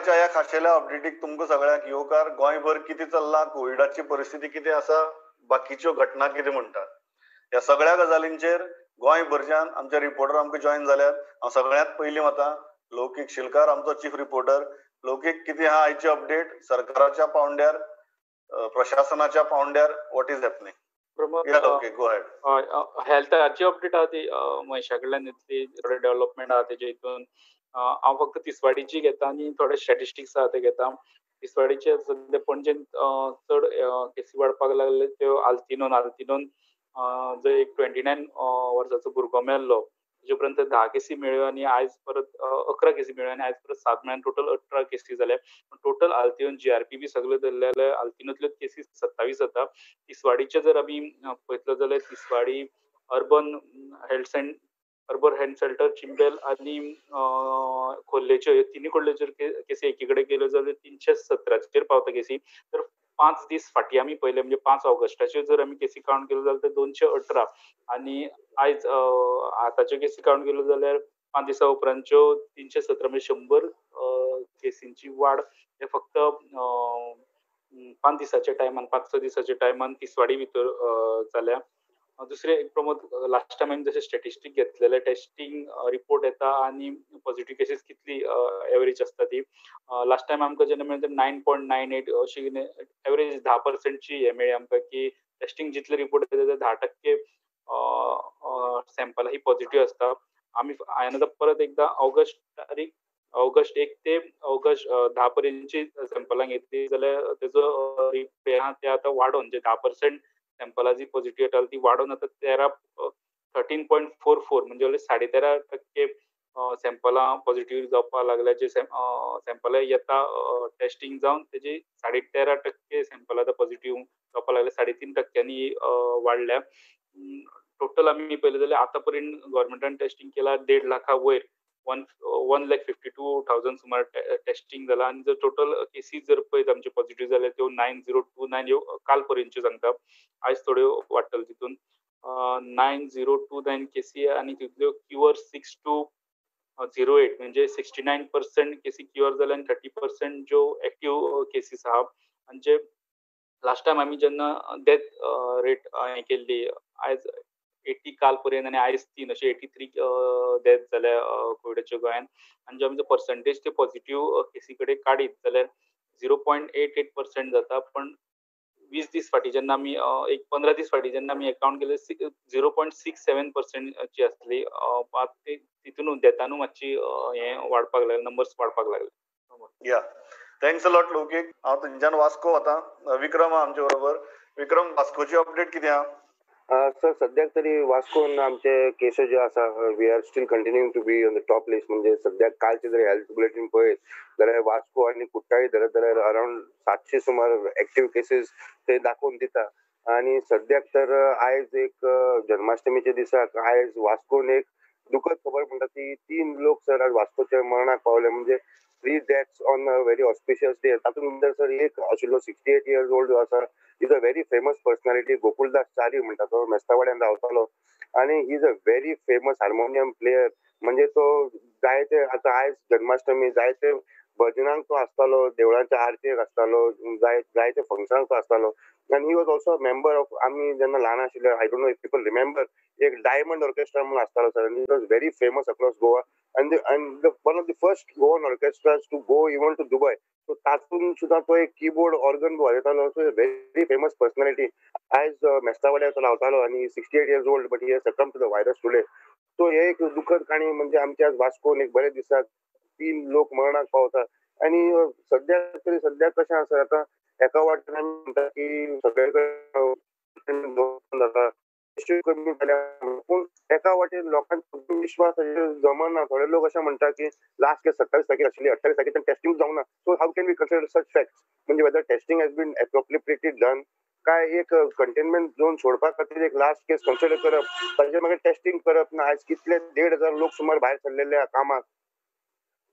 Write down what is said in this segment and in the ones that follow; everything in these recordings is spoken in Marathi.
गोंयच्या ह्या खाशेल्या अपडेटीक तुमकां सगळ्यांक येवकार. गोंयभर कितें चल्लां, कोविडाची परिस्थिती कितें आसा, बाकीच्यो घटना कितें म्हणटात. ह्या सगळ्या गजालींचेर गोंयभरच्यान आमचे रिपोर्टर आमकां जॉयन जाल्यात. हांव सगळ्यांत पयलीं वतां लौकीक शिलकार, आमचो चीफ रिपोर्टर. लौकीक, कितें आहा आयची अपडेट सरकाराच्या पावंड्यार, प्रशासनाच्या पावंड्यार? What is happening? प्रमोद, या लौकीक, गो अहेड. हेल्थाची अपडेट आहा ती महेशा कडल्यान येतली, थोडे डेव्हलपमेंट आहा तेजे हितून. हांव फक्त तिसवाडीची घेता आनी थोडे स्टॅटिस्टिक्स आहा ते घेता. तिसवाडीचे सद्या पणजेन चड केसी वाडपाक लागले त्यो आल्तिनोन जो एक 29 वर्साचो भुरगो मेल्लो. तेजे पर्यंत 10 केसी मेळ्ळ्यो आनी आयज परत 11 केसी मेळ्ळ्यो आनी आयज परत 7 मेळ्ळ्यान टोटल 18 केसी जाल्या. टोटल आल्तिनोन जीआरपी बी सगळे धरले जाल्यार आल्तिनोंतल्यो केसी 27 जाता. तिसवाडीचे जर आमी पळयतलो जाल्यार तिसवाडी अर्बन हेल्थ सेंटर, चिंबेल आनी खोर्लेच्यो ह्यो तिनूय कडल्योचेर केसी एकी कडेन केल्यो जाल्यार 317 पावता केसी. तर 5 दीस फाटीं आमी पयले म्हणजे 5 ऑगस्टाच्यो जर आमी केसी कावंट केल्यो जाल्यार 218 आनी आयज आताच्यो केसी कावंट केल्यो जाल्यार 5 दिसा उपरांतच्यो 317 म्हणजे 100 केसींची वाड हे फक्त 5 दिसाच्या टायमान, 5-6 दिसाच्या टायमान तिसवाडी भितर जाल्या. दुसरे प्रमोद, लास्ट टायम आमी जशे स्टॅटिस्टीक घेतलेले, टेस्टिंग रिपोर्ट येता आनी पॉझिटिव्ह केसीस कितली एवरेज आसता ती. लास्ट टायम आमकां जेन्ना मेळ्ळें 9.98 अशी एवरेज 10% ची हे मेळ्ळी आमकां की टेस्टिंग जितले रिपोर्ट येता ते 10% सॅम्पल ही पॉझिटिव्ह आसता. हांवें आतां परत एकदा ऑगस्ट 1 ते ऑगस्ट 10 पर्यंतची सॅम्पलां घेतली जाल्यार तेजो ते आतां वाडोवन जे 10% सॅम्पलां जी पॉझिटिव्ह येताली ती वाडोवन आतां 13.44 म्हणजे 13.5% सॅम्पलां पॉझिटिव्ह जावपाक लागल्या. जे सॅम्पलां येता टेस्टिंग जावन तेजी 13.5% सॅम्पलां आतां पॉझिटिव्ह जावपाक लागल्या. 3.5% वाडल्या. टोटल आमी पळयलें जाल्यार आतां पर्यंत गव्हर्मेंटान टेस्टिंग केलां 1.5 लाखा वयर, 1,52,000 सुमार टेस्टिंग जाला. आनी जर टोटल केसीस जर पळयत आमचे पॉझिटिव्ह जाल्यार त्यो 9029 ह्यो काल पर्यंतच्यो सांगता. आयज थोड्यो वाडटल्यो तितून 9029 केसी आनी तितल्यो क्युअर 6208 म्हणजे 69% केसी क्युअर जाल्या आनी 30% ज्यो एक्टिव्ह केसीस आहा. आनी जे लास्ट टायम आमी जेन्ना डेथ रेट केल्ली, आयज 80 काल पर्यंत आनी आयज 3 अशे 83 डेथ जाल्या कोविडाच्यो गोंयान. आनी जे आमचो पर्संटेज ते पॉझिटिव्ह केसी कडेन काडीत जाल्यार 0.88% जाता. पण 20 दीस फाटीं जेन्ना आमी एक 15 दीस फाटीं जेन्ना आमी कावंट केले 0.67% ची आसली. तितून डेथानू मातशी हे वाडपाक लागले, नंबर्स वाडपाक लागले. या, थँक्स अ लॉट लौकीक. हांव थंयच्यान वास्को वतां. विक्रम आहा आमचे बरोबर. विक्रम, वास्कोची अपडेट कितें आहा? सर, सद्याक तरी वास्कोन आमचे केसेस जे आसा, we are still continuing to be on the top list. म्हणजे सद्याक कालचे जर हेल्थ बुलेटिन पळयत जाल्यार वास्को आनी कुट्टाळी धरत जाल्यार अरावंड 700 सुमार एक्टिव्ह केसीस ते दाखोवन दिता. आनी सद्याक तर आयज एक जन्माष्टमीच्या दिसाक आयज वास्कोन एक दुखद खबर म्हणटा ती 3 लोक सर आज वास्कोचे मरणाक पावले. म्हणजे 3 deaths on a very auspicious day. तातूंत भितर सर एक आशिल्लो 68 इयर्स ओल्ड जो आसा, is a very famous personality. Gokuldas Chari म्हणटा तो मेस्तावाड्यान रावतालो आनी is a very famous harmonium player. म्हणजे तो जायते आतां आयज जन्माष्टमी जायते भजनांक तो आसतालो, देवळांच्या आरतीक आसतालो, जायते फंक्शनाक तो आसतालो. आनी he was also member of, आमी जेन्ना ल्हान आशिल्ले, I don't know if people remember, एक डायमंड ऑर्केस्ट्रा म्हणून आसतालो सर. आनी it was very famous across Goa. and one of the first Goan orchestras to go even to Dubai. So तातूंत सुद्दां तो एक कीबोर्ड ऑर्गन वाजयतालो. So very famous personality. आयज मेस्तावाड्यार तो रावतालो आनी 68 years old, but he has succumbed to the virus today. So हे एक दुखद काणी. म्हणजे आमच्या वास्कोन एक बरे दिसाक 3 लोक मरणाक पावता. आनी सद्याक कशें आसा, आतां एका वाटेन आमी म्हणटा की सगळे जाता कमी जाल्या, पूण एका वाटेन लोकांचो विश्वास जमना. थोडे लोक अशें म्हणटा की लास्ट केस 27 तारीख आशिल्ली, 28 तारखेर टेस्टिंग जावंक ना. So how can we consider such facts? म्हणजे whether testing has been appropriately done, काय एक कंटेनमेंट झोन सोडपा खातीर एक लास्ट केस कन्सिडर करप, ताचे मागीर टेस्टिंग करप ना. आयज कितले 1,500 लोक सुमार भायर सरलेले कामाक.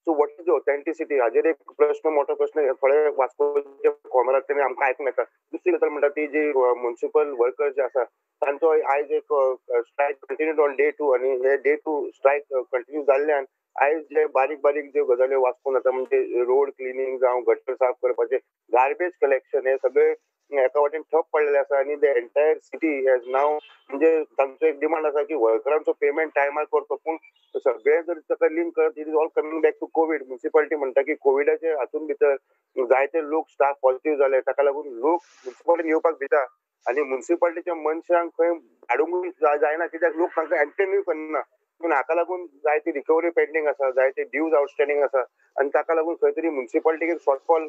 So what is the authenticity हाजेर एक प्रश्न मोठो प्रश्न थोडे वास्कोच्या कॉमराक तेणी आमकां आयकूंक येता. दुसरी गजाल म्हणटा ती जी म्युनिसिपल वर्कर्स जे आसा तांचो आयज एक स्ट्रायक कंटिन्यूड ऑन डे 2 आणि हे डे 2 स्ट्रायक कंटिन्यू जाल्ल्यान आयज जे बारीक बारीक ज्यो गजाली वास्कोन जाता म्हणजे रोड क्लिनिंग जावं गटर साफ करपाचे गार्बेज कलेक्शन हे सगळे एका वाटेन ठप पडलेले आसा आणि द एंटायर सिटी हेज नाव म्हणजे तांचो एक डिमांड आसा की वर्करांचो पेमेंट टायमार करचो पूण सगळे जर ताका लिंक करत it is all coming back to covid. Municipality म्हणटा की कोविडाचे हातून भितर जायते लोक स्टाफ पॉझिटिव्ह जाले ताका लागून लोक म्युनिसिपालिटीन येवपाक भिता आणि म्युनिसिपालिटीच्या मनशांक खंय धाडूंकूय जायना कित्याक लोक तांकां एंटरटेनूय करना. पूण हाका लागून जायती रिकवरी पेंडिंग आसा जायते ड्यूज आउटस्टँडिंग आसा आणि ताका लागून खंय तरी म्युनिसिपालिटीक एक शॉर्टफॉल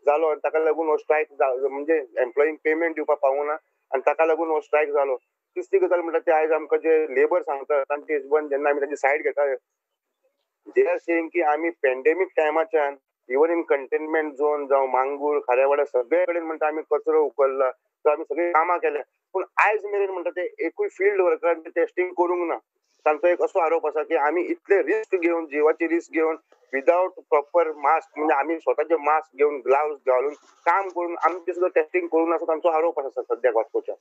जालो आणि ताका लागून हो स्ट्रायक म्हणजे एम्प्लॉईंक पेमेंट दिवपाक पावूना आणि ताका लागून हो स्ट्रायक जालो. तिसरी गजाल म्हणटा ते आयज आमकां जे लेबर सांगता तांचे हिशोबान जेन्ना आमी तांची सायड घेता दे आर सेइंग की आमी पॅन्डेमीक टायमाच्यान इवन इन कंटेनमेंट झोन जावं मांगूर खाऱ्यावाडा सगळे कडेन म्हणटा आमी कचरो उखल्ला तर आमी सगळी कामां केल्या पूण आयज मेरेन म्हणटा ते एकूय फील्ड वर्करांचे टेस्टिंग करूंक ना. तांचो एक असो आरोप आसा की आमी इतले रिस्क घेवन जिवाची रिस्क घेवन विदाउट प्रॉपर मास्क म्हणजे आमी स्वताचे मास्क घेवन ग्लाव्स घालून काम करून आमचे सुद्दां टेस्टिंग करून असो तांचो आरोप आसा सद्याक वास्कोच्या.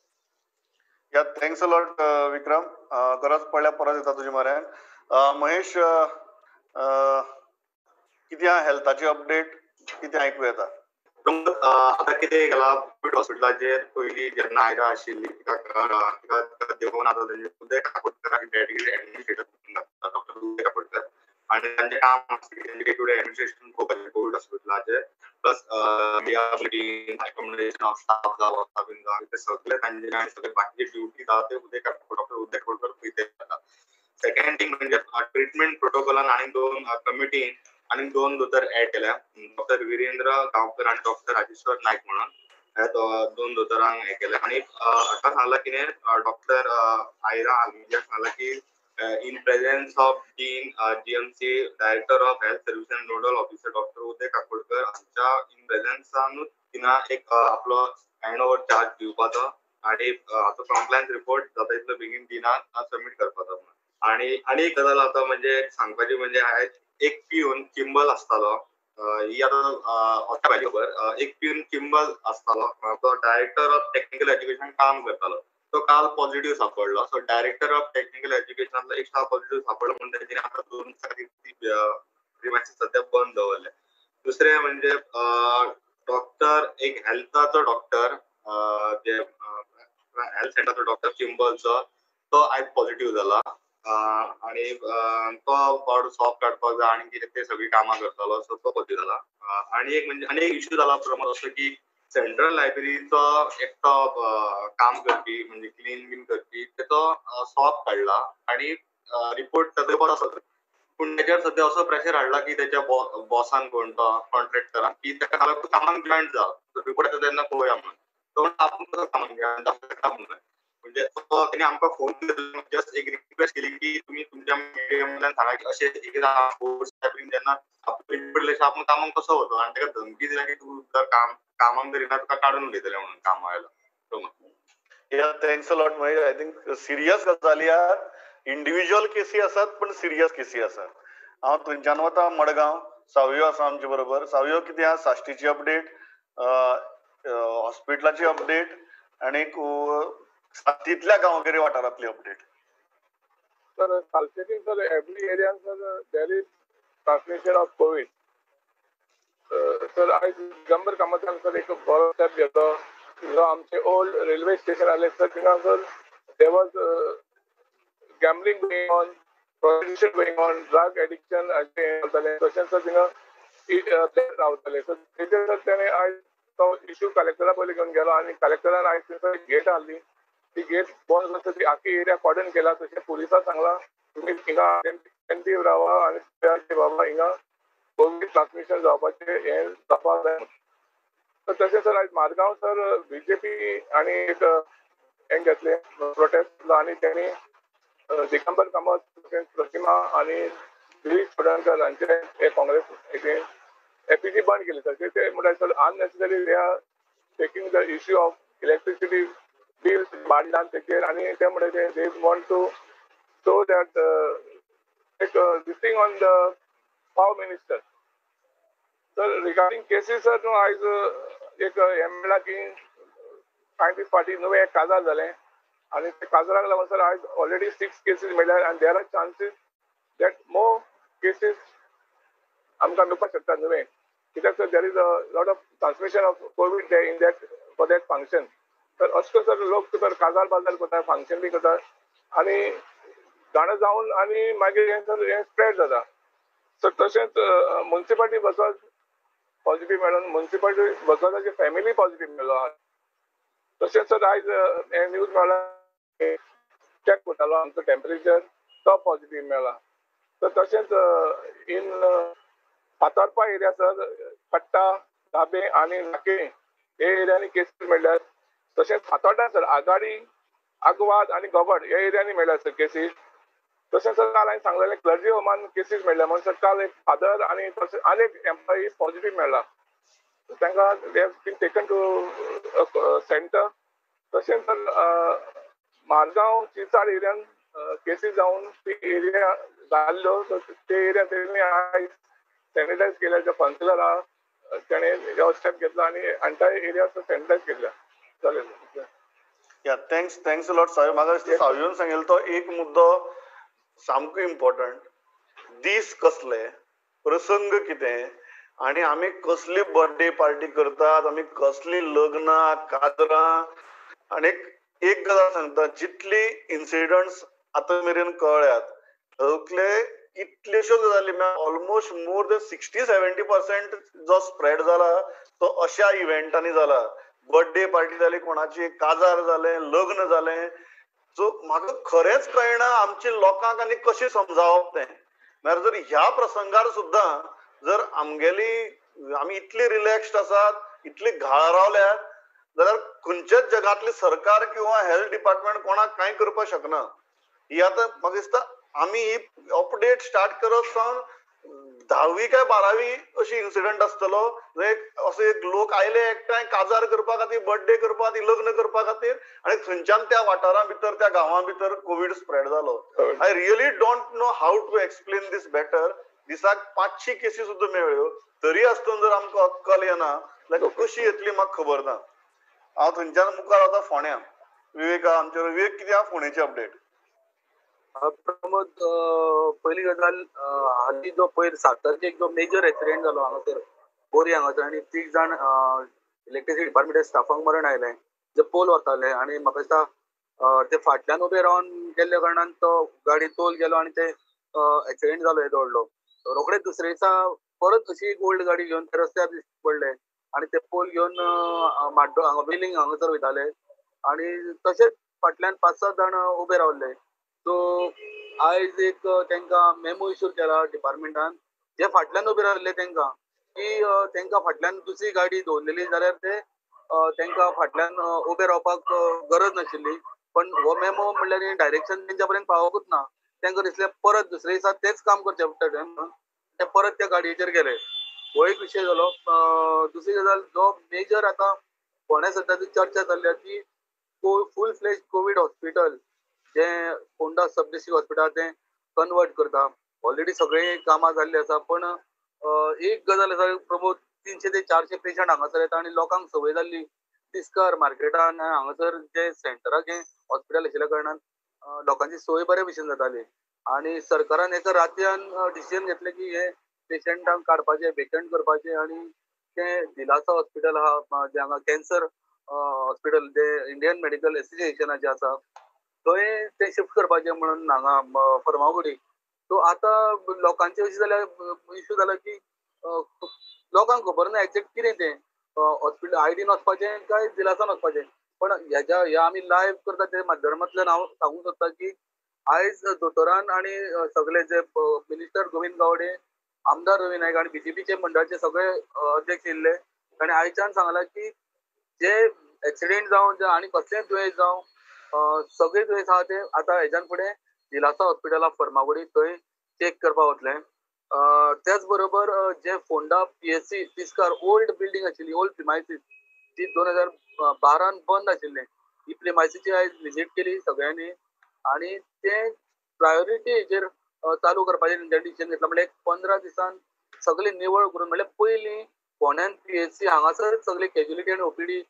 या थँक्स अ लॉट विक्रम. गरज पडल्यार परत येता तुजे म्हऱ्यान. महेश, कितें आहा हेल्थाची अपडेट कितें आयकूं येता? आता कितें केला कोविड हॉस्पिटलाचेर पयलीं जेन्ना आयरा आशिल्ली तिका देवून आतां Uday Kakodkar dedicated administrator doctor Uday Kakodkar आनी तांचें काम डे टू डे एडमिनिस्ट्रेशन करपाचें कोविड हॉस्पिटलाचें प्लस अकोमोडेशन ऑफ स्टाफ जावं ते सगळे तांचे आनी सगळे बाकीचे ड्युटी आहा ते डॉक्टर उदय काकोडकर पळयते जाता. सेकंड थिंग म्हणजे ट्रिटमेंट प्रोटोकॉलान आनी 2 कमिटीन आणि 2 दोतोर ऍड केल्या डॉक्टर वीरेंद्र गांवकर आणि डॉक्टर राजेश्वर नायक म्हणून हे 2 दोतोरांक हे केले आणि आता सांगला कितें डॉक्टर आयरा आलमिया सांगला की in presence of dean GMC director of health service and nodal officer doctor Uday Kakodkar हांच्या इन प्रेझेन्सानूच तिना एक आपलो हँड ओव्हर चार्ज दिवपाचो आणि हाचो कंप्लायन्स रिपोर्ट जाता तितलो बेगीन दिना सबमीट करपाचो. आणि एक गजाल आता म्हणजे सांगपाची म्हणजे एक पिऊन किंबल असतालो ही आता एक पिऊन किंबल असतालो तो डायरेक्टर ऑफ टेक्निकल एज्युकेशन काम करतालो तो काल पॉझिटिव्ह सापडलो. सो डायरेक्टर ऑफ टेक्निकल एज्युकेशनातलो एक स्टाफ पॉझिटिव्ह सापडलो म्हणून ताणें आता 2 प्रिमायसीस सध्या बंद दवरले. दुसरे म्हणजे डॉक्टर एक हेल्थाचो डॉक्टर जे हेल्थ सेंटरचो डॉक्टर किंबलचो तो आयज पॉझिटिव्ह जाला आणि तो बॉड सॉप काडपाक जाय आणि कितें ते सगळी कामां करतालो सो तो पॉझिटिव्ह जाला. आणि एक इश्यू जाला प्रमोद असो की सेंट्रल लायब्ररीचो एकटो काम करपी म्हणजे क्लीन बीन करपी तेचो सॉप काडला आणि रिपोर्ट ताचो बरो आसा पूण तेजेर सध्या असो प्रेशर हाडला की तेच्या बॉसान कोण तो कॉन्ट्रॅक्टरान की ताका लागून कामाक जॉयंट जा रिपोर्ट येता तेन्ना पळोवया म्हणून तो आपण कसो कामाक जॉयंट म्हणजे त्यांनी आमकां फोन केलो जस्ट एक रिक्वेस्ट केली की तुम्ही तुमच्या मीडियमतल्यान सांगा की अशें एकदा जेन्ना आपण कामाक कसो वचो आनी ताका धमकी दिल्या की तूं जर कामाक जर येना तुका काडून उडयतले म्हणून कामावेलो. Thanks a lot Mahesh. I think serious गजाली आहात, इंडिव्हिज्युअल केसी आसात पण सिरियस केसी आसात. हांव थंयच्यान वता मडगांव. सावयो आसा आमचे बरोबर. सावयो कितें आहा साश्टीची अपडेट, हॉस्पिटलाची अपडेट आणि सातीतल्या गांवगिरी वाठारांतली update. Sir Salcete sir every area sir there is transmission of COVID. Sir आयज दिगंबर कामतान सर एक बरो स्टेप घेतलो. जो आमचे ओल्ड रेल्वे स्टेशन आले सर थिंगा sir there was gambling going on, prostitution going on, drug addiction जातालें तशेंच सर थिंगा रावताले. सर तेजेर सर तेणें आयज तो इश्यू कलेक्टरा पयलीं घेवन गेलो आनी कलेक्टरान आयज थंयसर गेट हाडली. ती गेट बंद करता ती आखी एरिया कॉर्डन केला. तशें पुलिसां सांगला तुम्ही हिंगा अटेंटीव रावा आनी बाबा हिंगा कोविड ट्रान्समिशन जावपाचें हें जावपाक जाय. तर तशें सर आयज मारगांव सर बीजेपी आनी एक हें घेतलें प्रोटेस्ट आनी तेणी दिगंबर कामत प्रतिमा आनी गिरीश चोडणकर हांचे हे काँग्रेस एपीजी बंद केली. सर ते म्हणटा sir unnecessary they are taking the issue of electricity bill वाडल्यान तेचेर आनी ते म्हणटा they want to show that एक this thing on the power minister. Sir regarding cases sir न्हू आयज एक हें म्हणला की कांय दीस फाटीं नवें एक काजार जालें आनी त्या काजराक लागून सर आयज ऑलरेडी 6 केसीस मेळ्ळ्यात आनी there are chances that more cases आमकां मेळपाक शकता नवें, कित्याक sir there is a lot of transmission of Covid in that for that function. तर अशें करून सर लोक तर काजार बाजार करता, फंक्शन बी करतात आनी जाणां जावन आनी मागीर हें स्प्रेड जाता. सर तशेंच म्युन्सिपाल्टी बसस पॉझिटिव्ह मेळून म्युन्सिपाल्टी बससाची फॅमिली पॉझिटिव्ह मेळ्ळो आहा. तशेंच सर आयज हें न्यूज मेळ्ळा चॅक करतालो आमचो टेम्परेचर तो पॉझिटिव्ह मेळ्ळा. तर तशेंच इन फातर्पा एरिया सर कट्टा, धाबे आनी नाके हे एरियांनी केसीस मेळ्ळ्यात. तशेंच फातोड्डा सर आगाडी, आग्वाद आनी गोगोड ह्या एरियांनी मेळ्ळ्यात सर केसीस. तशेंच सर काल हांवें सांगलेलें क्लर्जी होमान केसीस मेळ्ळ्या म्हणून सर काल एक फादर आनी तशेंच आनी एक एम्प्लॉई पॉझिटिव्ह मेळ्ळा. तांकां they have been taken to centre. तशेंच सर मारगांव चिचाड एरियान केसीस जावन ती एरिया जाल्ल्यो ते एरिया तेणी आयज सॅनिटायज केल्या. जो कावन्सिलर आहा तेणें हो स्टेप घेतला आनी एंटायर एरिया सॅनिटायज केल्या. जालें. या थँक्स लॉट साहेब. म्हाका दिसता सावयन सांगिल्लो तो एक मुद्दो सामको इम्पॉर्टंट. दीस कसले, प्रसंग कितें आनी आमी कसली बर्थडे पार्टी करतात, आमी कसली लग्नां, काजरां. आनी एक गजाल सांगता, जितली इन्सिडंट्स आतां मेरेन कळ्ळ्यात तातूंतले कितल्योश्योच गजाली ऑलमोस्ट मोर दॅन 60-70% जो स्प्रेड जाला तो अशा इव्हेंटांनी जाला. बर्थडे पार्टी जाली कोणाची, काजार जालें, लग्न जालें. सो म्हाका खरेंच कळना आमच्या लोकांक आनी कशें समजावप तें. म्हळ्यार जर ह्या प्रसंगार सुद्दां जर आमी इतली रिलॅक्स्ड आसात, इतली घाळ रावल्यात जाल्यार खंयच्याच जगातले सरकार किंवा हेल्थ डिपार्टमेंट कोणाक कांय करपाक शकना. ही आतां म्हाका दिसता आमी ही अपडेट स्टार्ट करत सावन 10वी काय 12वी अशी इन्सिडंट आसतलो. असो एक लोक आयले एकठांय काजार करपा खातीर, बर्थडे करपा खातीर, लग्न करपा खातीर आनी थंयच्यान त्या वाठारा भितर, त्या गांवां भितर कोवीड स्प्रेड जालो. I really don't know how to explain this better. दिसाक 500 केसी सुद्दां मेळ्ळ्यो तरी आसतना जर आमकां अक्कल येना जाल्यार कशी येतली म्हाका खबर ना. हांव थंयच्यान मुखार वता फोंड्या. विवेका आमचे विवेक कितें आहा फोंडेची अपडेट? प्रमोद, पहिली गजाल हालीं जो पयर 7 तारखेक जो मेजर एक्सिडेंट जालो हांगासर बोरी हांगासर आनी 3 जाण इलेक्ट्रिसिटी डिपार्टमेंट स्टाफांक मरण आयलें जे पोल वताले आनी म्हाका दिसता ते फाटल्यान उबे रावन गेल्ल्या कारणान तो गाडी तोल गेलो आनी ते एक्सिडेंट जालो येदो व्हडलो. रोखडेच दुसरे दिसा परत अशी एक ओल्ड गाडी घेवन ते रस्त्यार पडले आनी ते पोल घेवन माड्डो हांगा वेलिंग हांगासर वयताले आनी तशेंच फाटल्यान 5-7 जाण उबे रावल्ले. सो आयज एक तांकां मेमो इश्यू केला डिपार्टमेंटान जे फाटल्यान उबे रावल्ले तांकां की तांकां फाटल्यान दुसरी गाडी दवरलेली जाल्यार ते तांकां फाटल्यान उबे रावपाक गरज नाशिल्ली. पण हो मेमो म्हणल्यार डायरेक्शन तेंच्या पर्यंत पावोकूच ना. तांकां दिसलें परत दुसरे दिसा तेच काम करचें पडटलें म्हणून ते परत त्या गाडयेचेर गेले. हो एक विशय जालो. दुसरी गजाल जो मेजर आतां फोंड्या सद्याची चर्चा चल्ल्या ती फूल फ्लेज कोवीड हॉस्पिटल जे फोंडा सब डिस्ट्रिक्ट हॉस्पिटल ते कन्वर्ट करता. ऑलरेडी सगळे कामां जाल्ली आसा. पण एक गजाल आसा प्रमोद, 300 ते 400 पेशंट हांगासर येता आनी लोकांक संवय जाल्ली तिस्कार मार्केटान हांगासर जे सेंटराक हे हॉस्पिटल आशिल्ल्या कारणान लोकांची सोय बरे भशेन जाताली आनी सरकारान एका रातयान डिसिजन घेतलें की हे पेशंटांक काडपाचे, वेकंट करपाचे आनी ते दिलासा हॉस्पिटल आहा जे हांगा कॅन्सर हॉस्पिटल जे इंडियन मेडिकल एसोसिएशनाचे आसा थंय ते शिफ्ट करपाचे म्हणून हांगा फर्मागुडी. सो आतां लोकांचे अशें जाल्यार इश्यू जाला की लोकांक खबर ना एक्झॅक्ट कितें तें हॉस्पिटल आयडीन वचपाचें काय दिलासान वचपाचें. पण ह्या आमी लायव्ह करता ते माध्यमांतल्यान हांव सांगूंक सोदतां की आयज दोतोरान आनी सगळे जे मिनिस्टर गोविंद गावडे, आमदार रवी नायक आनी बीजेपीचे मंडळाचे सगळे अध्यक्ष येयल्ले ताणें आयच्यान सांगलां की जे एक्सिडेंट जावं जे आनी कसलेंय दुयेंस जावं सगळे दुयेंस आहा ते आतां हेच्यान फुडें दिलासा हॉस्पिटला फर्मागुडी थंय चेक करपाक वतले. त्याच बरोबर जे फोंडा PSC तिस्कार ओल्ड बिल्डींग आशिल्ली, ओल्ड प्रिमायसीस ती 2012 बंद आशिल्लें. ही प्रिमायसीची आयज विजीट केली सगळ्यांनी आनी ते प्रायोरिटी हेजेर चालू करपाचें तेंच्या डिसिजन घेतला. म्हणल्यार 15 दिसान सगळे निवळ करून म्हणल्यार पयलीं फोंड्यान PHC हांगासर सगळे कॅज्युलिटी आनी ओपीडी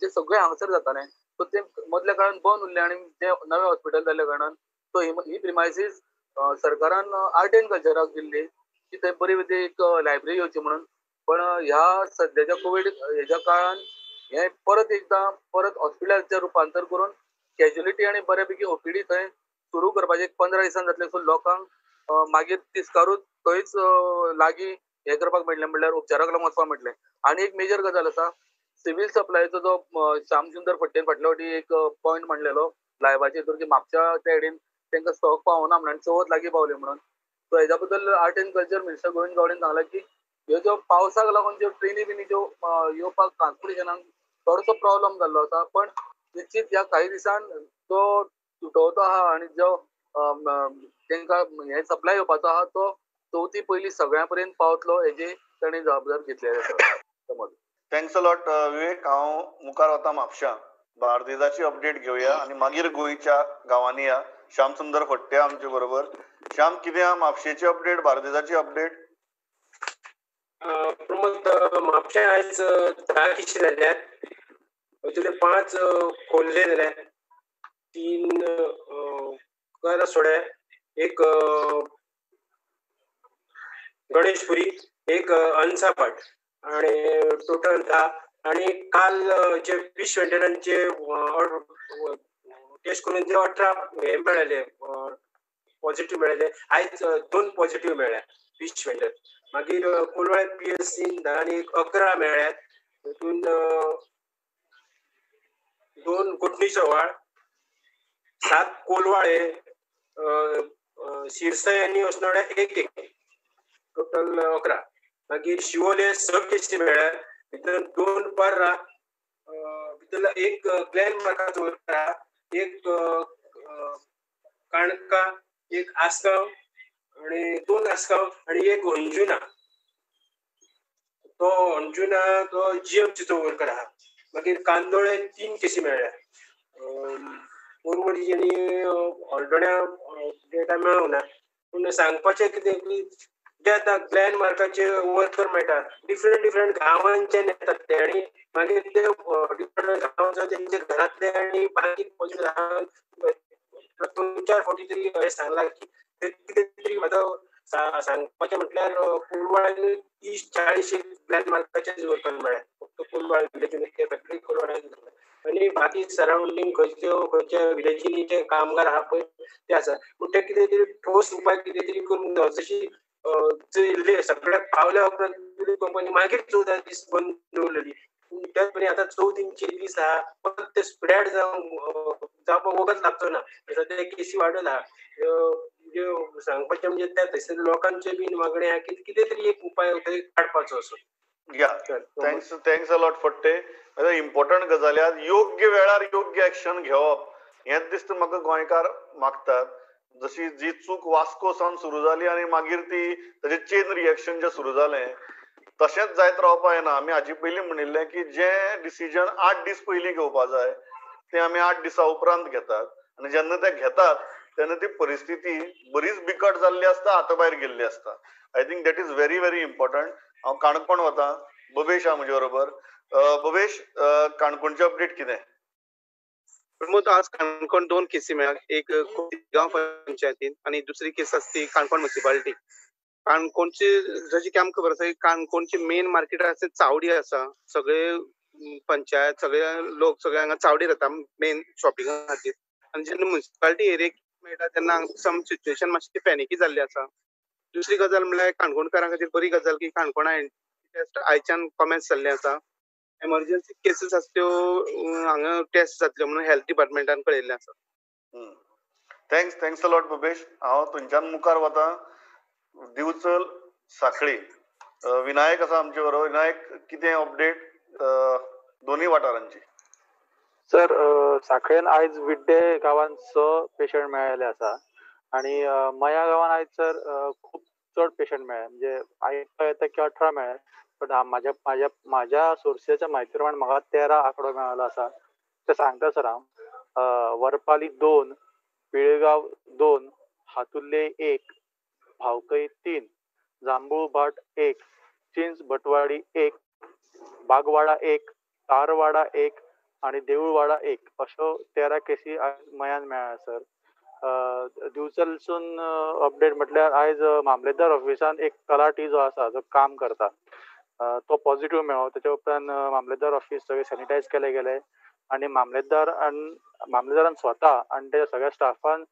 जे सगळे हांगासर जाताले. सो ते मदल्या काळान बंद उरले आनी जे नवे हॉस्पिटल जाल्ल्या कारणान सो ही प्रिमायसीस सरकारान आर्ट एंड कल्चराक दिल्ली की थंय बरी एक लायब्ररी येवची म्हणून. पण ह्या सद्याच्या कोवीड हेच्या काळान हे परत हॉस्पिटलाचें रुपांतर करून कॅज्युलिटी आनी बऱ्यापैकी ओपीडी थंय सुरू करपाचें 15 दिसान जातले. सो लोकांक मागीर तिस्कारूच थंयच लागीं हे करपाक मेळटलें म्हणल्यार उपचाराक लागून वचपाक मेळटलें. आनी एक मेजर गजाल आसा, सिव्हील सप्लायचो जो श्यामसुंदर फडटेन फाटल्या फावटी एक पॉयंट मांडलेलो लायव्हाचेर की म्हापशा त्या सायडीन तांकां स्टॉक पावना म्हणून आनी चवथ लागीं पावली म्हणून. सो हेच्या बद्दल art and culture minister Govind गावडेन सांगलां की ह्यो ज्यो पावसाक लागून ज्यो ट्रेनी बिनी ज्यो येवपाक ट्रान्सपोर्टेशनाक थोडोसो प्रॉब्लम जाल्लो आसा. पण निश्चित ह्या काही दिसान तो तुटवतो आहा आनी जो तांकां हे सप्लाय येवपाचो आहा तो चवथी पयलीं सगळ्यां पर्यंत पावतलो हेजी तांणी जबाबदारी घेतलेली आसा. समज थँक्स अ लॉट विवेक. हांव मुखार वता म्हापशां, बार्देजाची अपडेट घेवया आनी मागीर गोंयच्या गांवांनी या. श्यामसुंदर फडटे आमचे बरोबर. श्याम, कितें आहा म्हापशेची अपडेट, बार्देजाची अपडेट? प्रमोद, म्हापशें आयज 10 केशी जाल्यात. तातूंतले 5 खोल्ले जाल्यात, 3 करसोडे, एक गणेशपुरी, एक अनसापाट आणि टोटल 10. आणि काल जे 20 वेंटरांचे टेस्ट करून जे 18 हे मेळ्ळे पॉझिटिव्ह मेळ्ळे. आयज 2 पॉझिटिव्ह मेळ्ळ्या 20 वेंटर. मागीर कोलवाळे PSC 10 आनी 11 मेळ्ळ्यात. तातूंत 2 कोटणी सवाळ, 7 कोलवाळे, शिरसाय आनी असनोड्या 1, टोटल 11. मागीर शिवोले 6 केसी मेळ्ळ्या. भितर 2 पर्रा, भितरला 1 क्लॅन मार्काचो उरता, 1 काणका, 1 आसगांव आणि 2 आसगांव आणि 1 अंजुना. तो अंजुना तो GMCचो वर्कर आहा. मागीर कांदोळे 3 केसी मेळ्ळ्या. मोरमोरी आनी हळदोण्या डेटा मेळूंक ना. पूण सांगपाचें कितें की जे आतां क्लॅन मार्काचे वर्कर मेळटात, डिफरंट गांवांच्यान येतात ते, आनी मागीर ते डिफरंट गांवांचो तेंचे घरांतले आनी बाकी 2-4 फावटी तरी हे सांगलां की कितें तरी सांगपाचें म्हटल्यार कोलवाळे 30-40 क्लॅन मार्काचे वर्कर मेळ्ळ्यात. फक्त कोलवाळे विलेजीन फॅक्टरी कोलवाळे आनी बाकी सरावंडींग खंयच्या विलेजीनी जे कामगार आहा पळय ते आसा. पूण ते कितें तरी ठोस उपाय कितें तरी करूंक जाय. जशी सगळ्याक पावल्या उपरांत कंपनी मागीर 14 दीस बंद दवरलेली. त्याच परी आतां 34 दीस आहा, परत ते स्प्रेड जावपाक वगत लागचो ना. सद्या केसी वाडत आहा. सांगपाचें म्हणजे त्या थंयसर लोकांचे बी मागणी आहा की कितें तरी एक उपाय थंय काडपाचो असो. या, thanks a lot Phadte. Important गजाली आहात. योग्य वेळार योग्य एक्शन घेवप हेंच दिसता म्हाका गोंयकार मागतात. जशी जी चूक वास्को सावन सुरू जाली आनी मागीर ती ताजें चेन रिएक्शन जें सुरू जालें तशेंच जायत रावपा येना. आमी हाचे पयलीं म्हणिल्लें की जें डिसिजन 8 दीस पयलीं घेवपा जाय तें आमी 8 दिसा उपरांत घेतात. आनी जेन्ना ते घेतात तेन्ना ती परिस्थिती बरीच बिकट जाल्ली आसता, हाताभायर गेल्ली आसता. I think that is very very important. हांव काणकोण वतां. बबेश आहा म्हजे बरोबर. बबेश, काणकोणचें अपडेट कितें? प्रमोद, आज काणकोण 2 केसी मेळ्ळ्या. एक खोतीगांव पंचायतीन आनी दुसरी केस आसा ती काणकोण म्युनिसिपालिटी. काणकोणची जशी की आमकां खबर आसा काणकोणची मेन मार्केट आसा चावडी आसा. सगळे पंचायत सगळे लोक सगळे हांगा चावडीर येता मेन शॉपिंगा खातीर. आनी जेन्ना म्युनिसिपालिटी एरियेक मेळटा तेन्ना सम सिच्युएशन मातशी पॅनिकी जाल्ली आसा. दुसरी गजाल म्हणल्यार काणकोणकारां खातीर बरी गजाल की काणकोणा टेस्ट आयच्यान कॉमेन्स जाल्लें आसा. एमर्जन्सी केसीस आसा त्यो हांगा टेस्ट जातल्यो म्हणून हेल्थ डिपार्टमेंटान कळयल्लें आसा. Thanks a lot Babesh. हांव थंयच्यान मुखार वतां. दिवचल साखळी. विनायक आसा आमचे बरोबर. विनायक, कितें अपडेट दोनूय वाठारांची? सर, साखळेन आयज विड्डे गांवांत 6 पेशंट मेळ्ळेले आसा आनी मया गांवांत आयज सर खूब चड पेशंट मेळ्ळे. म्हणजे आयकपाक येता की 18 मेळ्ळे, बट म्हाज्या सोर्सीच्या म्हायती प्रमाण म्हाका 13 आंकडो मेळ्ळो आसा. ते सांगता सर हांव. वरपाली 2, पिळगांव 2, हातुर्ले 1, भावकई 3, जांभूळ भाट 1, चिंच भटवाडी 1, बागवाडा 1, तारवाडा 1 आणि देऊळवाडा 1 अश्यो 13 केसी आयज मयान मेळ्ळ्या सर. दिवचलसून अपडेट म्हटल्यार आयज मामलेदार ऑफिसान एक तलाटी जो आसा जो काम करता तो पॉझिटिव्ह मेळ्ळो. तेच्या उपरांत मामलेदार ऑफिस सगळे सॅनिटायज केले गेले आणि मामलेदारान स्वता आणि तेच्या सगळ्या स्टाफान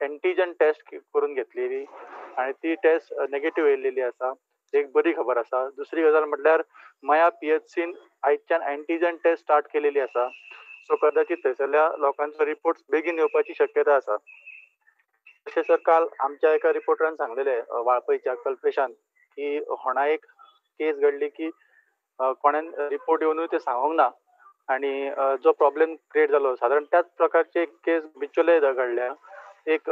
एंटीजन टेस्ट करून घेतलेली आणि ती टेस्ट नेगेटिव्ह येयलेली आसा. एक बरी खबर आसा. दुसरी गजाल म्हटल्यार मया PHCन आयच्यान एंटीजन टेस्ट स्टार्ट केलेली आसा. सो कदाचित थंयसरल्या लोकांचो रिपोर्ट बेगीन येवपाची शक्यता आसा. तशें सर काल आमच्या एका रिपोर्टरान सांगलेले वाळपयच्या कल्पेशान की होणा एक केस घडली की कोणेन रिपोर्ट येवनूय ते सांगूंक ना आणि जो प्रॉब्लेम क्रिएट जालो सादारण त्याच प्रकारची एक केस बिचोले घडल्या. एक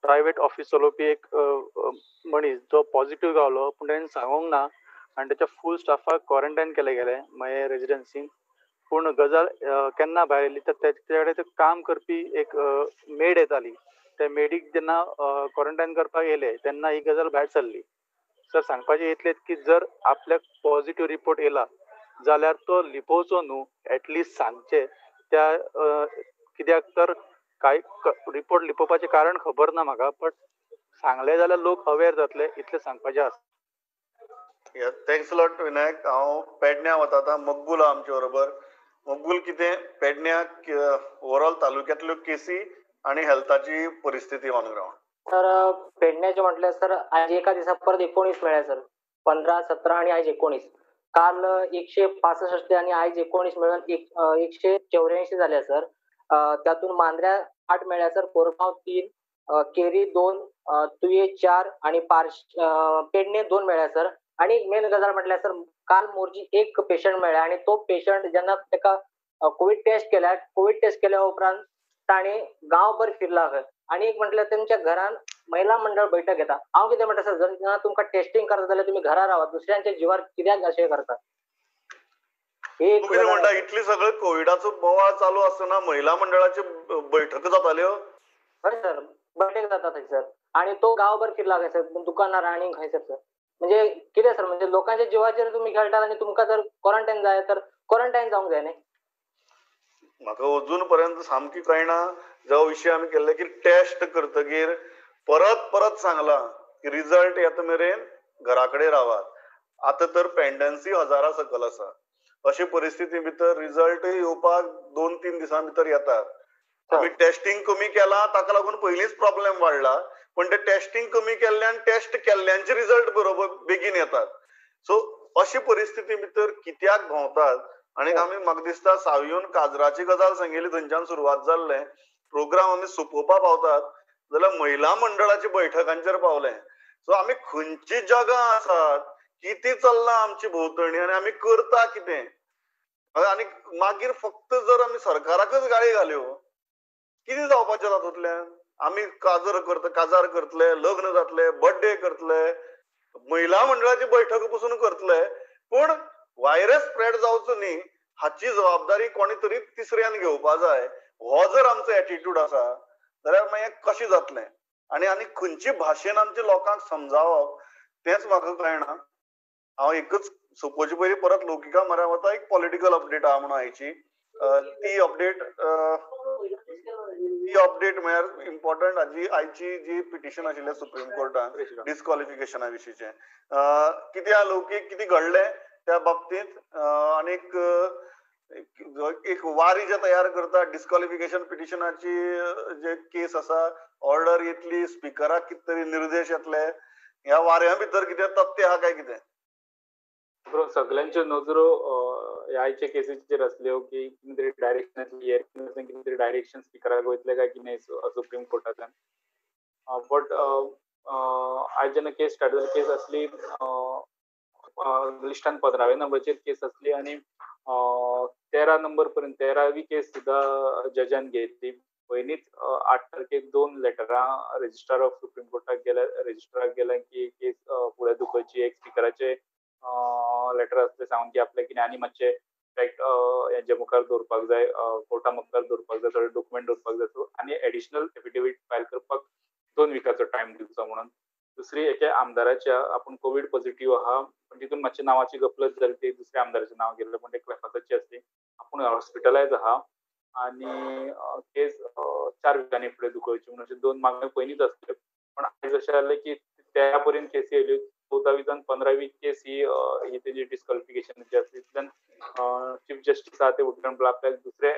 प्रायव्हेट ऑफिस चलोवपी एक मनीस जो पॉझिटिव्ह गावलो पूण ताणें सांगूंक ना आनी त्याच्या फूल स्टाफाक क्वॉरंटायन केले गेले मागीर रेजिडेन्सीन. पूण गजाल केन्ना भायर येयली तर तेचे कडेन काम करपी एक मेड येताली. त्या मेडीक जेन्ना क्वॉरंटायन करपाक येयले तेन्ना ही गजाल भायर सरली. सर सांगपाचें इतलेंच की जर आपल्याक पॉझिटिव्ह रिपोर्ट येयला जाल्यार तो लिपोवचो न्हू एटलिस्ट सांगचे. त्या कित्याक तर कांय रिपोर्ट लिपोवपाचें कारण खबर ना म्हाका बट सांगले जाल्यार लोक अवेअर जातले इतलें सांगपाचें आसा. Thanks lot Vinayak. हांव पेडण्यां वता आतां. मकबूल आहा आमचे बरोबर. मकबूल, कितें पेडण्यां ओवरऑल तालुक्यांतल्यो केसी आणि हेल्थाची परिस्थिती ऑन ग्राउंड? सर पेडण्याचे म्हटल्यार सर आज एका दिसा परत 19 मेळ्ळ्या सर. 15, 17 आणि आज 19. काल 165 आणि आज 19 मेळून 184 झाल्या सर. त्यातून मांद्र्या 8 मेळ्ळ्या सर, कोरगांव 3, केरी 2, तुये 4 आणि पेडणे 2 मेळ्ळ्या सर. आणि मेन गजाल म्हटल्यार सर काल मोरजी एक पेशंट मेळ्ळ्या आणि तो पेशंट जेन्ना ताका कोविड टेस्ट केल्या उपरांत ताणें गांवभर फिरला खंय. आणि एक म्हटल्यार तेंच्या घरान महिला मंडळ बैठक घेता. हांव कितें म्हणटा सर, जेन्ना तुमकां टेस्टिंग करता जाल्यार तुमी घरा रावा, दुसऱ्यांच्या जिवार कित्याक अशें करता? कितें म्हणटा, इतली सगळं कोविडाचो बोवाळ चालू आसतना महिला मंडळाच्यो बैठक जाताल्यो? हय सर, बैठक जाता थंयसर आणि तो गांवभर फिरला खंय सर, दुकानार आनी खंयसर सर. म्हणजे कितें सर, म्हणजे लोकांच्या जिवाचेर तुमी खेळटात आणि तुमकां जर क्वॉरंटायन जाय तर क्वॉरंटायन जावंक जाय न्ही. म्हाका अजून पर्यंत सामकी कळना. जो विशय आमी केल्ले की टेस्ट करतकीर परत सांगलां की रिजल्ट येता मेरेन घरा कडेन रावात. आतां तर पेंडन्सी 1000 सकल आसा. अशे परिस्थिती भितर रिजल्ट येवपाक 2-3 दिसां भितर येतात. आमी टेस्टिंग कमी केलां ताका लागून पयलींच प्रॉब्लेम वाडला. पण ते टेस्टिंग कमी केल्ल्यान टेस्ट केल्ल्यांचे रिजल्ट बरोबर बेगीन येतात. सो अशी परिस्थिती भितर कित्याक भोंवतात? आणि म्हाका दिसता सावयून काजराची गजाल सांगिल्ली थंयच्यान सुरवात जाल्लें. प्रोग्राम आमी सोंपोवपा पावतात जाल्यार महिला मंडळाच्या बैठकांचेर पावले. सो आमी खंयची जगां आसात, कितें चल्लां आमचे भोंवतणी आनी आमी करता कितें? आनी मागीर फक्त जर आमी सरकाराकच गाळी घाल्यो कितें जावपाचें तातूंतल्यान? आमी काजार करतले, लग्न जातले, बर्थडे करतले, महिला मंडळाची बैठक पसून करतले, पूण व्हायरस स्प्रेड जावचो न्ही हाची जबाबदारी कोणी तरी तिसऱ्यान घेवपा जाय. हो जर आमचो एटिट्यूड आसा जाल्यार मागीर कशें जातलें? आनी खंयचे भाशेन आमच्या लोकांक समजावप तेंच म्हाका कळना. हांव एकच सोंपोवचे पयलीं परत लौकिका म्हऱ्या वता. एक पॉलिटिकल अपडेट आहा म्हणून आयची. ती अपडेट म्हळ्यार इम्पॉर्टंट आयची जी पिटिशन आशिल्लें सुप्रीम कोर्टान डिस्क्वॉलिफिकेशना विशींचें. कित्याक लौकीक कितें घडलें त्या बाबतींत आनीक एक वारी जे तयार करता डिस्क्वॉलिफिकेशन पिटिशनाची जे केस आसा, ऑर्डर येतली, स्पिकराक कितें तरी निर्देश येतले, ह्या वाऱ्या भितर कितें तथ्य आहा काय कितें? सगळ्यांच्यो नजरो ह्याच्या केसीचेर आसल्यो की कितें तरी डायरेक्शन कितें तरी डायरेक्शन स्पिकराक वयतले काय की नाही सुप्रीम कोर्टांतल्यान. बट आयज जेन्ना केस स्टार्ट जाली, केस आसली लिस्टान 15व्या नंबराचेर केस आसली आणि 13 नंबर पर्यंत 13वी केस सुद्धा जजान घेतली. पयलींच 8 तारखेक 2 लेटरां रजिस्ट्रार ऑफ सुप्रीम कोर्टाक गेल्या की केस फुडें धुकलची. एक स्पिकराचे लेटर असले सांगून की आपल्या कितें आनी मातशें फॅक्ट हेजे मुखार दवरपाक जाय, कोर्टा मुखार दवरपाक जाय, थोडे डॉक्युमेंट दवरपाक जाय. सो आनी एडिशनल एफिडेविट फायल करपाक 2 विकाचो टाइम दिवचो म्हणून. दुसरी एका आमदाराच्या आपण कोविड पॉझिटिव्ह आहा पण तितून मातशी नावाची गफलत जाली ती दुसऱ्या आमदाराचें नाव गेल्लें पण ते क्लॅपाची आसली. आपूण हॉस्पिटलायज आहा आणि केस 4 विकांनी फुडें दुखोवची म्हणून अशे 2 मागण्यो पयलींच आसल्यो. पण आयज अशें जालें की त्या पर्यंत केसी येयल्यो 14वीच्यान 15वी केस ही तेजी डिस्क्वॉलिफिकेशनाची आसली. तितल्यान चीफ जस्टीस आहा ते उठल्यान आपल्याक दुसरे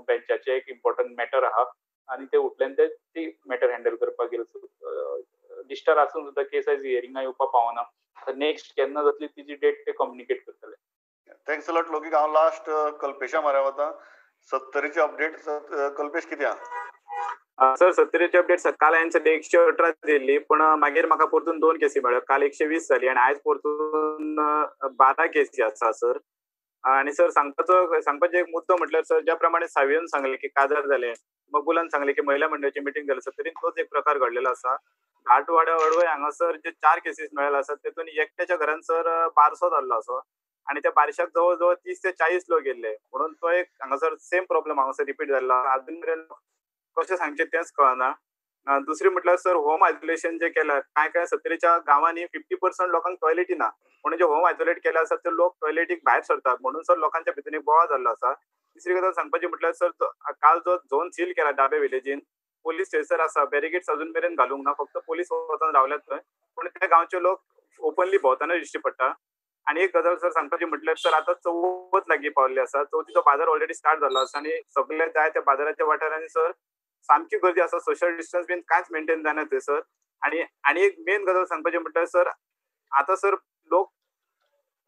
बेंचाचे एक इम्पॉर्टंट मॅटर आहा आणि ते उठल्यान ते ती मॅटर हँडल करपाक गेले. डिस्टार आसून सुद्दां केस आयज हियरिंगा येवपाक पावना. नेक्स्ट केन्ना जातली तिची डेट ते कम्युनिकेट करतले. Thanks a lot Loukik. हांव लास्ट कल्पेशा म्हऱ्या वता. 70ची अपडेट कल्पेश कितें आहा? सर 70ची अपडेट काल हांवें सद्या 118 दिल्ली पण मागीर म्हाका परतून 2 केसी मेळ्ळ्यो. काल 120 जाली आणि आयज परतून 12 केसी आसा सर. आणि सर सांगपाचो एक मुद्दो म्हटल्यार सर ज्या प्रमाणे सावियन सांगले की काजार जाले, मकबुलान सांगले की महिला मंडळाची मिटींग जाली, 70रीन तोच एक प्रकार घडलेलो आसा. घाटवाड्या अडवय हांगासर जे 4 केसीस मेळ्ळे आसात तेतून एकट्याच्या घरान सर बारसो जाल्लो आसा आणि त्या बारशाक जवळ जवळ 30 ते 40 लोक गेल्ले म्हणून तो एक हांगासर सेम प्रॉब्लेम हांगासर रिपीट जाल्लो. अजून मेरेन कशें सांगचें तेंच कळना. दुसरी म्हटल्यार सर होम आयसोलेशन जे केलां काय 70च्या गांवांनी 50% लोकांक टॉयलेटी ना म्हणून जे होम आयसोलेट केले आसात ते लोक टॉयलेटीक भायर सरतात म्हणून सर लोकांच्या भितर एक बोवाळ जाल्लो आसा. तिसरी गजाल सांगपाची म्हटल्यार सर काल जो झोन सील केला डाबे विलेजीन पोलीस थंयसर आसा बॅरिगेड्स अजून मेरेन घालूंक ना फक्त पोलीस वचून रावल्यात थंय पूण त्या गांवचे लोक ओपनली भोंवताना दिश्टी पडटा. आणि एक गजाल सर सांगपाची म्हटल्यार सर आतां चवथ लागीं पावल्ली आसा. चवथीचो बाजार ऑलरेडी स्टार्ट जाल्लो आसा आणि सगळे जाय त्या बाजाराच्या वाठारांनी सर सामकी गर्दी आसा. सोशल डिस्टन्स बीन कांयच मेंटेन जायना थंयसर. आणि एक मेन गजाल सांगपाची म्हटल्यार सर आतां सर लोक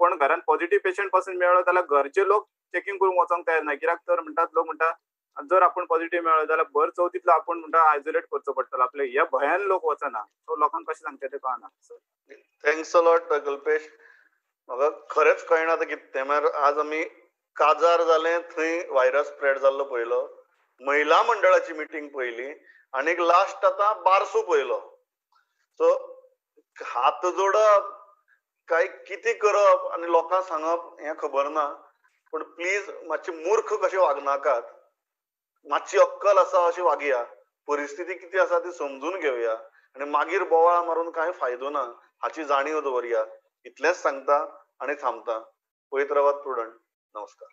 कोण घरान पॉझिटिव्ह पेशंट पासून मेळ्ळो जाल्यार घरचे लोक चेकिंग करून वचोंक तयार ना. कित्याक तर म्हणटात लोक म्हणटा जर आपण पॉझिटिव्ह मेळ्ळो जाल्यार भर चवथीतलो आपण म्हणटा आयसोलेट करचो पडटलो. आपले ह्या भयान लोक वचना. सो लोकांक कशें सांगचें तें कळना. Thanks a lot Kalpesh. म्हाका खरेंच कळना आतां कितें तें. म्हळ्यार आज आमी काजार जालें थंय व्हायरस स्प्रेड जाल्लो पळयलो, महिला मंडळाची मिटींग पळयली आनी लास्ट आतां बारसो पळयलो. सो हात जोडप काय कितें करप आनी लोकांक सांगप हें खबर ना. पूण प्लीज मातशे मूर्ख कशें वागनाकात. मातशी अक्कल आसा अशी वागया. परिस्थिती कितें आसा ती समजून घेवया आनी मागीर बोवाळ मारून कांय फायदो ना हाची जाणीव दवरया. इतलेंच सांगता आनी थांबता. पळयत रावात प्रुडंट. नमस्कार.